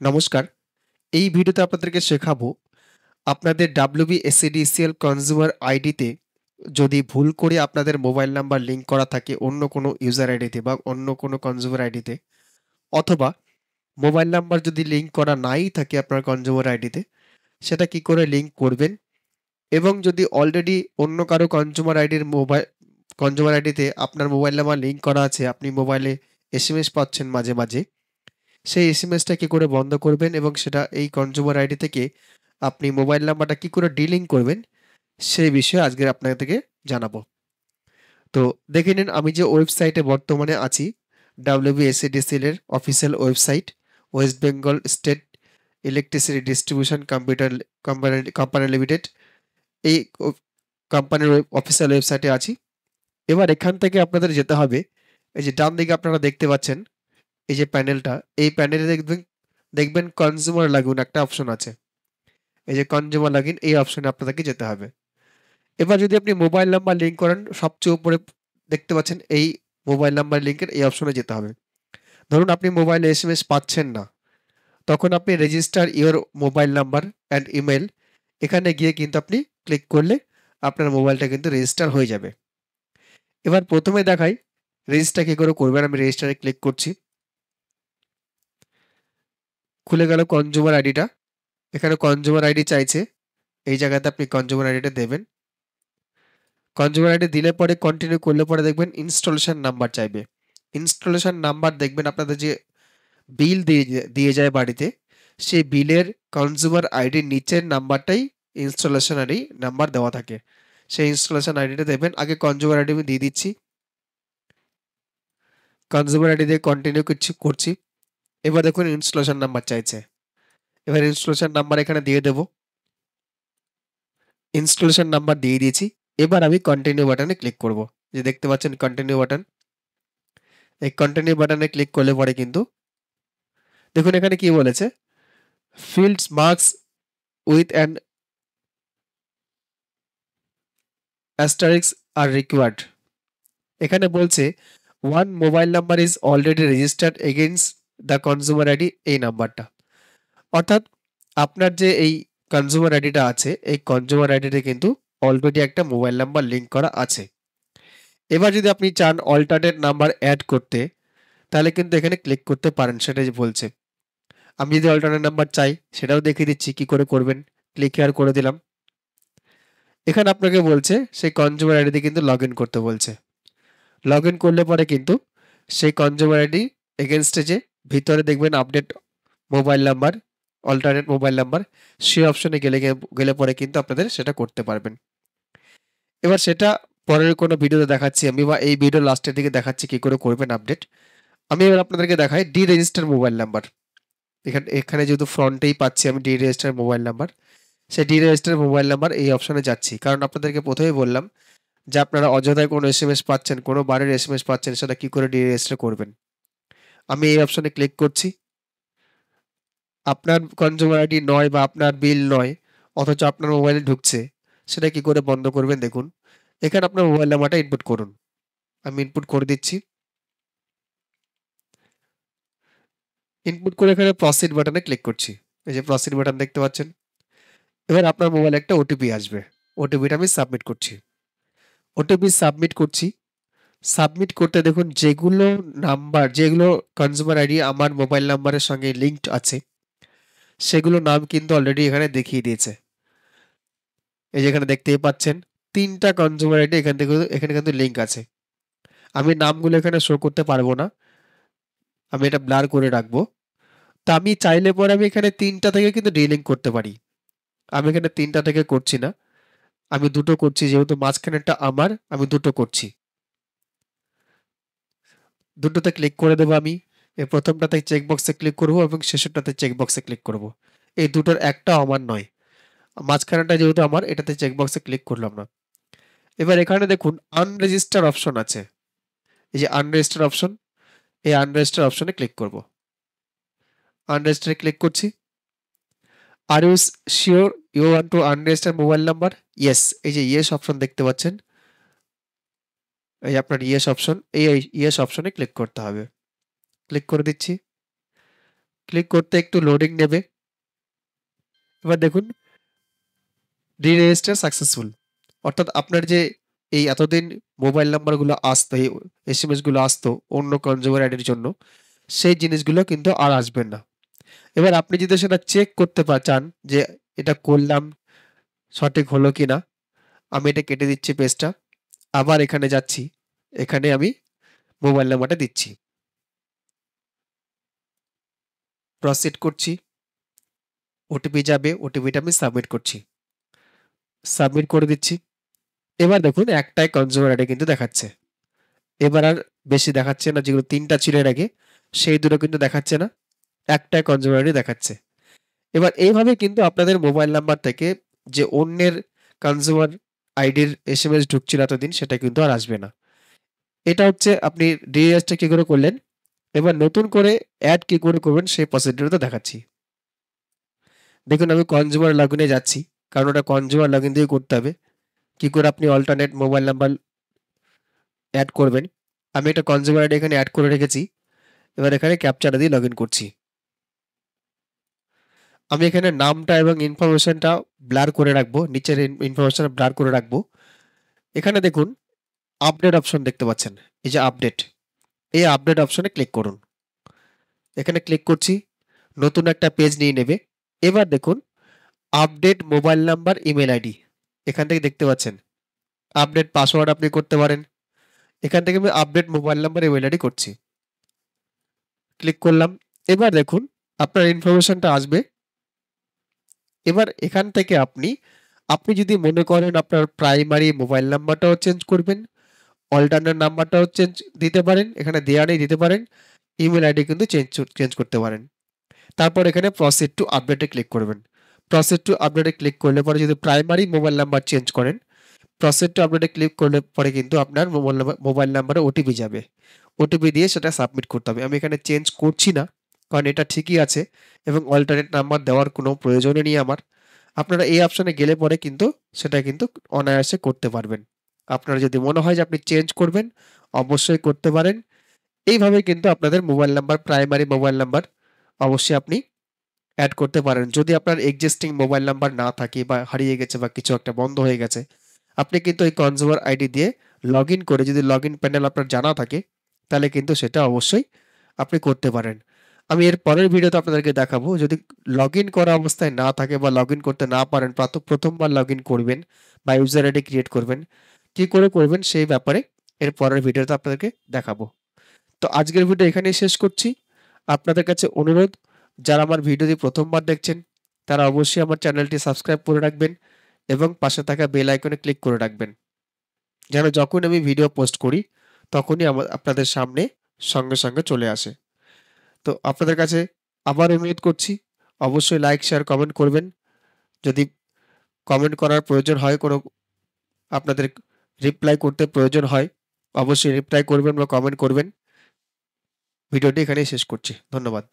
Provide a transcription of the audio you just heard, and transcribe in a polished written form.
নমস্কার। এই ভিডিওতে আপনাদেরকে শেখাবো আপনাদের WBSCDCL কনজিউমার আইডিতে যদি ভুল করে আপনাদের মোবাইল নাম্বার লিংক করা থাকে অন্য কোনো ইউজার আইডিতে বা অন্য কোনো কনজিউমার আইডিতে, অথবা মোবাইল নাম্বার যদি লিংক করা নাই থাকে আপনার কনজিউমার আইডিতে, সেটা কি করে লিংক করবেন, এবং যদি অলরেডি অন্য কারো কনজিউমার আইডিতে আপনার মোবাইল নাম্বার লিংক করা আছে, আপনি মোবাইলে এসএমএস পাচ্ছেন মাঝে মাঝে, সেই এসএমএসটা কি করে বন্ধ করবেন এবং সেটা এই কনজিউমার আইডি থেকে আপনি মোবাইল নাম্বারটা কি করে ডিলিং করবেন, সেই বিষয়ে আজকে আপনাদেরকে জানাবো। তো দেখে নিন, আমি যে ওয়েবসাইটে বর্তমানে আছি, WBSCDCL এর official website, West Bengal state electricity distribution company limited, এই কোম্পানির অফিসিয়াল ওয়েবসাইটে আছি। এবার এখান থেকে আপনাদের যেতে হবে, এই যে ডান দিকে আপনারা দেখতে পাচ্ছেন এই যে প্যানেলটা, এই প্যানেলে দেখবেন দেখবেন কনজিউমার লাগুন একটা অপশন আছে। এই যে কনজিউমার লগইন, এই অপশনে আপনাদেরকে যেতে হবে। এবার যদি আপনি মোবাইল নাম্বার লিংক করেন, সবচেয়ে উপরে দেখতে পাচ্ছেন এই মোবাইল নাম্বার লিংকের এই অপশনে যেতে হবে। ধরুন আপনি মোবাইলে এসএমএস পাচ্ছেন না, তখন আপনি register your mobile number and email, এখানে গিয়ে কিন্তু আপনি ক্লিক করলে আপনার মোবাইলটা কিন্তু রেজিস্টার হয়ে যাবে। এবার প্রথমে দেখাই রেজিস্টার কি করে করবেন। আমি রেজিস্টারে ক্লিক করছি, খুলে গেল কনজিউমার আইডিটা। এখানে কনজিউমার আইডি চাইছে, এই জায়গাতে আপনি কনজিউমার আইডিটা দেবেন। কনজিউমার আইডি দিলে পরে কন্টিনিউ করলে পরে দেখবেন ইনস্টলেশন নাম্বার চাইবে। ইনস্টলেশন নাম্বার দেখবেন আপনাদের যে বিল দিয়ে যায় বাড়িতে, সেই বিলের কনজিউমার আইডির নিচের নাম্বারটাই ইনস্টলেশন আইডি নাম্বার দেওয়া থাকে। সেই ইনস্টলেশন আইডিটা দেবেন। আগে কনজিউমার আইডি আমি দিয়ে দিচ্ছি, কনজিউমার আইডি দিয়ে কন্টিনিউ করছি। এবার দেখুন ইনস্টলেশন নাম্বার চাইছে, এবার ইনস্টলেশন নাম্বার এখানে দিয়ে দেবো। ইনস্টলেশন নাম্বার দিয়ে দিয়েছি। এবার আমি কন্টিনিউ বাটনে ক্লিক করব। যে দেখতে পাচ্ছেন কন্টিনিউ বাটন, এই কন্টিনিউ বাটনে ক্লিক করলে পরে কিন্তু দেখুন এখানে কি বলেছে, fields marks with an asterisk R required. এখানে বলছে one mobile number is already registered against the consumer ID, এই নাম্বারটা। অর্থাৎ আপনার যে এই কনজিউমার আইডিটা আছে, এই কনজিউমার আইডিতে কিন্তু অলরেডি একটা মোবাইল নাম্বার লিংক করা আছে। এবার যদি আপনি চান অল্টারনেট নাম্বার অ্যাড করতে, তাহলে কিন্তু এখানে ক্লিক করতে পারেন, সেটা যে বলছে। আমি যদি অল্টারনেট নাম্বার চাই সেটাও দেখিয়ে দিচ্ছি কি করে করবেন। ক্লিক হিয়ার করে দিলাম। এখানে আপনাকে বলছে সেই কনজিউমার আইডিতে কিন্তু লগ ইন করতে বলছে। লগ ইন করলে পরে কিন্তু সেই কনজিউমার আইডি এগেনস্টে যে ভিতরে দেখবেন update mobile number, alternate mobile number, সেই অপশনে গেলে পরে কিন্তু আপনাদের সেটা করতে পারবেন। এবার সেটা পরের কোনো ভিডিওতে দেখাচ্ছি আমি, বা এই ভিডিও লাস্টের দিকে দেখাচ্ছি কি করে করবেন আপডেট। আমি এবার আপনাদেরকে দেখাই ডি রেজিস্টার মোবাইল নাম্বার। এখানে যেহেতু ফ্রন্টেই পাচ্ছি আমি ডি রেজিস্টার মোবাইল নাম্বার, সেই ডি রেজিস্টার মোবাইল নাম্বার এই অপশনে যাচ্ছি। কারণ আপনাদেরকে প্রথমেই বললাম যে আপনারা অযথায় কোনো এসএমএস পাচ্ছেন, কোনো বারের এসএমএস পাচ্ছেন, সেটা কি করে ডি রেজিস্টার করবেন। আমি এই অপশনে ক্লিক করছি। আপনার কনজিউমার আইডি নয় বা আপনার বিল নয়, অথচ আপনার মোবাইলে ঢুকছে, সেটা কি করে বন্ধ করবেন দেখুন। এখানে আপনার মোবাইল নাম্বারটা ইনপুট করুন। আমি ইনপুট করে দিচ্ছি। ইনপুট করে এখানে প্রসিড বাটনে ক্লিক করছি। এই যে প্রসিড বাটন দেখতে পাচ্ছেন। এবার আপনার মোবাইলে একটা ওটিপি আসবে, ওটিপিটা আমি সাবমিট করছি। ওটিপি সাবমিট করছি। সাবমিট করতে দেখুন যেগুলো কনজিউমার আইডি আমার মোবাইল নাম্বারের সঙ্গে লিঙ্কড আছে, সেগুলো নাম কিন্তু অলরেডি এখানে দেখিয়ে দিয়েছে। এই যে এখানে দেখতেই পাচ্ছেন 3টা কনজিউমার আইডি এখানে কিন্তু লিঙ্ক আছে। আমি নামগুলো এখানে শো করতে পারবো না, আমি এটা ব্লার করে রাখবো। তা আমি চাইলে পরে আমি এখানে 3টা থেকে কিন্তু ডিলিঙ্ক করতে পারি। আমি এখানে 3টা থেকে করছি না, আমি 2টো করছি, যেহেতু মাঝখানেরটা আমার, আমি 2টো করছি। 2টোতে ক্লিক করে দেবো আমি। এই প্রথমটাতে চেকবক্সে ক্লিক করব এবং শেষেরটাতে চেকবক্সে ক্লিক করব। এই দুটোর একটাও আমার নয়, মাঝখানেরটা যেহেতু আমার, এটাতে চেকবক্সে ক্লিক করলাম না। এবার এখানে দেখুন আনরেজিস্টার অপশন আছে, এই যে আনরেজিস্টার অপশন, এই আনরেজিস্টার অপশনে ক্লিক করব। আনরেজিস্টারে ক্লিক করছি। Are you sure you want to unregister mobile number? Yes, এই যে ইয়েস অপশন দেখতে পাচ্ছেন, এই আপনার ইয়েস অপশন, এই ইয়েস অপশনে ক্লিক করতে হবে। ক্লিক করে দিচ্ছি। ক্লিক করতে একটু লোডিং নেবে। এবার দেখুন রি-রেজিস্টার সাকসেসফুল। অর্থাৎ আপনার যে এই এতদিন মোবাইল নাম্বারগুলো আসতো, এই এসএমএস গুলো আসতো অন্য কনজিউমার আইডির জন্য, সেই জিনিসগুলো কিন্তু আর আসবে না। এবার আপনি যদি সেটা চেক করতে চান যে এটা করলাম সঠিক হলো কিনা, আমি এটা কেটে দিচ্ছি পেজটা। আবার এখানে যাচ্ছি, এখানে আমি মোবাইল নাম্বারটা দিচ্ছি, প্রসিড করছি, ওটিপি যাবে, ওটিপিটা আমি সাবমিট করছি, সাবমিট করে দিচ্ছি। এবার দেখুন একটাই কনজিউমার আইডি কিন্তু দেখাচ্ছে। এবার আর বেশি দেখাচ্ছে না, যেগুলো ৩টা ছিল এর আগে সেই দুটো কিন্তু দেখাচ্ছে না, একটাই কনজিউমার আইডি দেখাচ্ছে। এবার এইভাবে কিন্তু আপনাদের মোবাইল নাম্বার থেকে যে অন্যের কনজিউমার আইডির এসএমএস ঢুকছিল এতদিন, সেটা কিন্তু আর আসবে না। এটা হচ্ছে আপনি ডিএসটা কি করে করলেন। এবার নতুন করে অ্যাড কি করে করবেন সেই প্রসিডিউরটা দেখাচ্ছি। দেখুন আমি কনজিউমার লগইনে যাচ্ছি, কারণ ওটা কনজিউমার লগইন দিয়ে করতে হবে। কি করে আপনি অল্টারনেট মোবাইল নাম্বার অ্যাড করবেন। আমি একটা কনজিউমার আইডি এখানে অ্যাড করে রেখেছি। এবার এখানে ক্যাপচাটা দিয়ে লগইন করছি। আমি এখানে নামটা এবং ইনফরমেশনটা ব্লার করে রাখবো, নিচের ইনফরমেশন ব্লার করে রাখবো। এখানে দেখুন আপডেট অপশন দেখতে পাচ্ছেন, এই যে আপডেট, এই আপডেট অপশনে ক্লিক করুন। এখানে ক্লিক করছি, নতুন একটা পেজ নিয়ে নেবে। এবার দেখুন update mobile number email ID, এখান থেকে দেখতে পাচ্ছেন আপডেট পাসওয়ার্ড আপনি করতে পারেন। এখান থেকে আমি update mobile number email ID করছি, ক্লিক করলাম। এবার দেখুন আপনার ইনফরমেশনটা আসবে। এবার এখান থেকে আপনি আপনি যদি মনে করেন আপনার প্রাইমারি মোবাইল নাম্বারটাও চেঞ্জ করবেন, অল্টারনেট নাম্বারটাও দিতে পারেন, এখানে দেয়া নেই দিতে পারেন, ইমেল আইডি কিন্তু চেঞ্জ করতে পারেন। তারপর এখানে প্রসিড টু আপডেটে ক্লিক করবেন। প্রসিড টু আপডেটে ক্লিক করলে পরে যদি প্রাইমারি মোবাইল নাম্বার চেঞ্জ করেন, প্রসিড টু আপডেটে ক্লিক করলে পরে কিন্তু আপনার মোবাইল নাম্বারে ওটিপি যাবে। ওটিপি দিয়ে সেটা সাবমিট করতে হবে। আমি এখানে চেঞ্জ করছি না, কারণ এটা ঠিকই আছে এবং অল্টারনেট নাম্বার দেওয়ার কোনো প্রয়োজনই নেই আমার। আপনারা এই অপশনে গেলে পরে কিন্তু সেটা কিন্তু অনায়াসে করতে পারবেন। আপনার যদি মনে হয় যে আপনি চেঞ্জ করবেন, অবশ্যই করতে পারেন। এইভাবে কিন্তু আপনাদের mobile number, primary mobile number অবশ্যই আপনি অ্যাড করতে পারেন। যদি আপনার এক্সিস্টিং মোবাইল নাম্বার না থাকে বা হারিয়ে গেছে বা কিছু একটা বন্ধ হয়ে গেছে, আপনি কিন্তু এই কনজিউমার আইডি দিয়ে লগইন করে, যদি লগইন প্যানেল আপনার জানা থাকে, তাহলে কিন্তু সেটা অবশ্যই আপনি করতে পারেন। আমি এর পরের ভিডিওতে আপনাদেরকে দেখাবো, যদি লগইন করা অবস্থায় না থাকে বা লগইন করতে না পারেন, প্রথমবার লগইন করবেন বা ইউজার আইডি ক্রিয়েট করবেন, কি করে করবেন সেই ব্যাপারে এর পরের ভিডিওতে আপনাদেরকে দেখাবো। তো আজকের ভিডিও এখানেই শেষ করছি। আপনাদের কাছে অনুরোধ, যারা আমার ভিডিওটি প্রথমবার দেখছেন তারা অবশ্যই আমার চ্যানেলটি সাবস্ক্রাইব করে রাখবেন এবং পাশে থাকা বেল আইকনে ক্লিক করে রাখবেন, যেন যখন আমি ভিডিও পোস্ট করি তখনই আপনাদের সামনে সঙ্গে সঙ্গে চলে আসে। তো আপনাদের কাছে আবার অনুরোধ করছি, অবশ্যই লাইক, শেয়ার, কমেন্ট করবেন। যদি কমেন্ট করার প্রয়োজন হয়, কোনো আপনাদের রিপ্লাই করতে প্রয়োজন হয়, অবশ্যই রিপ্লাই করবেন বা কমেন্ট করবেন। ভিডিওটি এখানেই শেষ করছি। ধন্যবাদ।